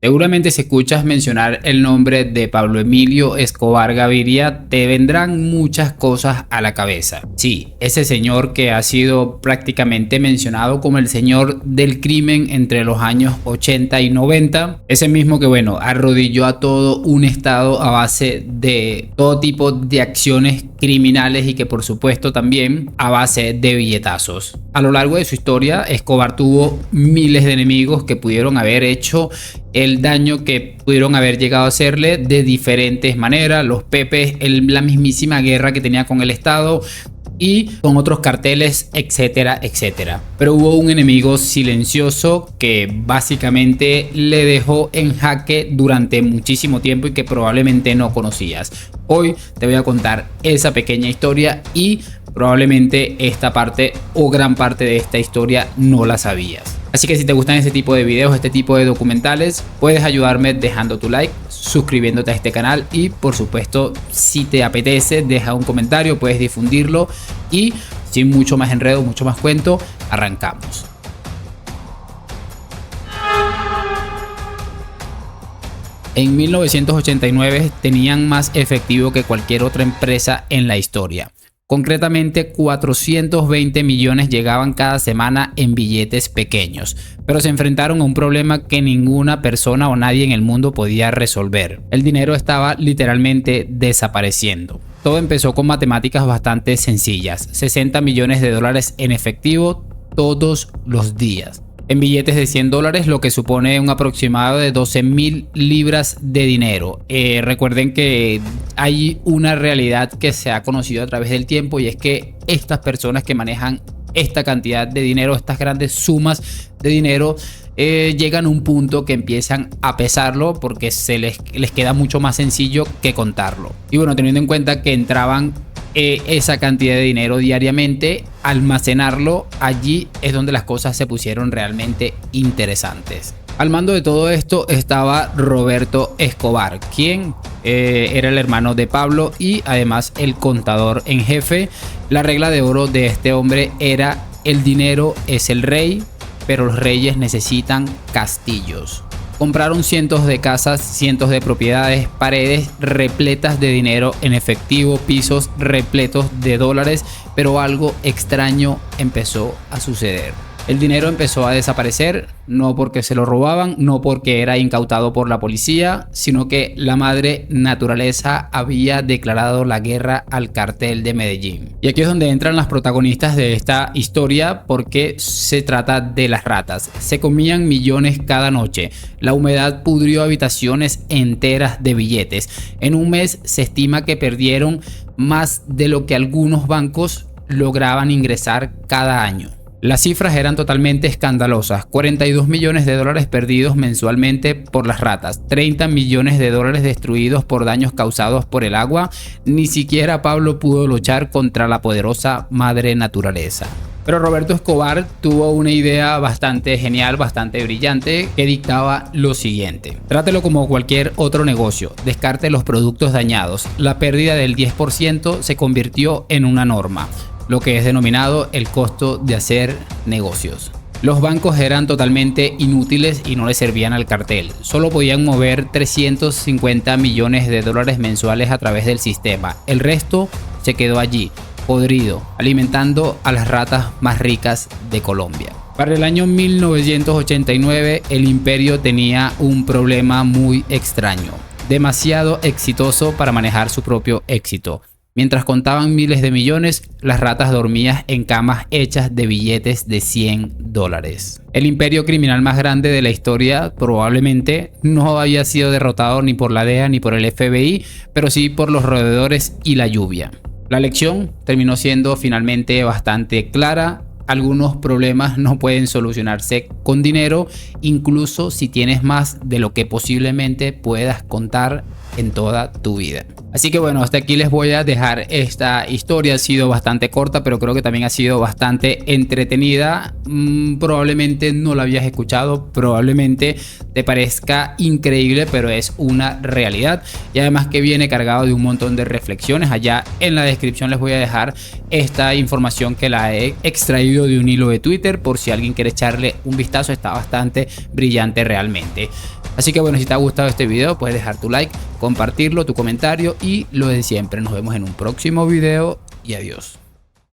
Seguramente si escuchas mencionar el nombre de Pablo Emilio Escobar Gaviria, te vendrán muchas cosas a la cabeza. Sí, ese señor que ha sido prácticamente mencionado como el señor del crimen entre los años 80 y 90. Ese mismo que, bueno, arrodilló a todo un estado a base de todo tipo de acciones criminales y que por supuesto también a base de billetazos. A lo largo de su historia, Escobar tuvo miles de enemigos que pudieron haber hecho el daño que pudieron haber llegado a hacerle de diferentes maneras. Los Pepes, la mismísima guerra que tenía con el Estado y con otros carteles, etcétera, etcétera. Pero hubo un enemigo silencioso que básicamente le dejó en jaque durante muchísimo tiempo y que probablemente no conocías. Hoy te voy a contar esa pequeña historia y probablemente esta parte o gran parte de esta historia no la sabías. Así que si te gustan este tipo de videos, este tipo de documentales, puedes ayudarme dejando tu like, suscribiéndote a este canal y por supuesto si te apetece deja un comentario, puedes difundirlo y sin mucho más enredo, mucho más cuento, arrancamos. En 1989 tenían más efectivo que cualquier otra empresa en la historia. Concretamente 420 millones llegaban cada semana en billetes pequeños, pero se enfrentaron a un problema que ninguna persona o nadie en el mundo podía resolver. El dinero estaba literalmente desapareciendo. Todo empezó con matemáticas bastante sencillas, 60 millones de dólares en efectivo todos los días. En billetes de $100, lo que supone un aproximado de 12.000 libras de dinero. Recuerden que hay una realidad que se ha conocido a través del tiempo y es que estas personas que manejan esta cantidad de dinero, estas grandes sumas de dinero, llegan a un punto que empiezan a pesarlo porque les queda mucho más sencillo que contarlo. Y bueno, teniendo en cuenta que entraban esa cantidad de dinero diariamente, almacenarlo allí es donde las cosas se pusieron realmente interesantes. Al mando de todo esto estaba Roberto Escobar, quien era el hermano de Pablo y además el contador en jefe. La regla de oro de este hombre era: el dinero es el rey, pero los reyes necesitan castillos. Compraron cientos de casas, cientos de propiedades, paredes repletas de dinero en efectivo, pisos repletos de dólares, pero algo extraño empezó a suceder. El dinero empezó a desaparecer, no porque se lo robaban, no porque era incautado por la policía, sino que la madre naturaleza había declarado la guerra al cartel de Medellín. Y aquí es donde entran las protagonistas de esta historia, porque se trata de las ratas. Se comían millones cada noche. La humedad pudrió habitaciones enteras de billetes. En un mes se estima que perdieron más de lo que algunos bancos lograban ingresar cada año. Las cifras eran totalmente escandalosas: 42 millones de dólares perdidos mensualmente por las ratas, 30 millones de dólares destruidos por daños causados por el agua. Ni siquiera Pablo pudo luchar contra la poderosa madre naturaleza. Pero Roberto Escobar tuvo una idea bastante genial, bastante brillante, que dictaba lo siguiente: trátelo como cualquier otro negocio, descarte los productos dañados. La pérdida del 10% se convirtió en una norma, lo que es denominado el costo de hacer negocios. Los bancos eran totalmente inútiles y no le servían al cartel. Solo podían mover 350 millones de dólares mensuales a través del sistema. El resto se quedó allí, podrido, alimentando a las ratas más ricas de Colombia. Para el año 1989, el imperio tenía un problema muy extraño, demasiado exitoso para manejar su propio éxito. Mientras contaban miles de millones, las ratas dormían en camas hechas de billetes de $100. El imperio criminal más grande de la historia probablemente no había sido derrotado ni por la DEA ni por el FBI, pero sí por los roedores y la lluvia. La lección terminó siendo finalmente bastante clara. Algunos problemas no pueden solucionarse con dinero, incluso si tienes más de lo que posiblemente puedas contar en toda tu vida. Así que bueno, hasta aquí les voy a dejar esta historia. Ha sido bastante corta, pero creo que también ha sido bastante entretenida. Probablemente no la habías escuchado, probablemente te parezca increíble, pero es una realidad. Y además que viene cargado de un montón de reflexiones. Allá en la descripción les voy a dejar esta información que la he extraído de un hilo de Twitter, por si alguien quiere echarle un vistazo. Está bastante brillante realmente. Así que bueno, si te ha gustado este video, puedes dejar tu like, compartirlo, tu comentario y lo de siempre. Nos vemos en un próximo video y adiós.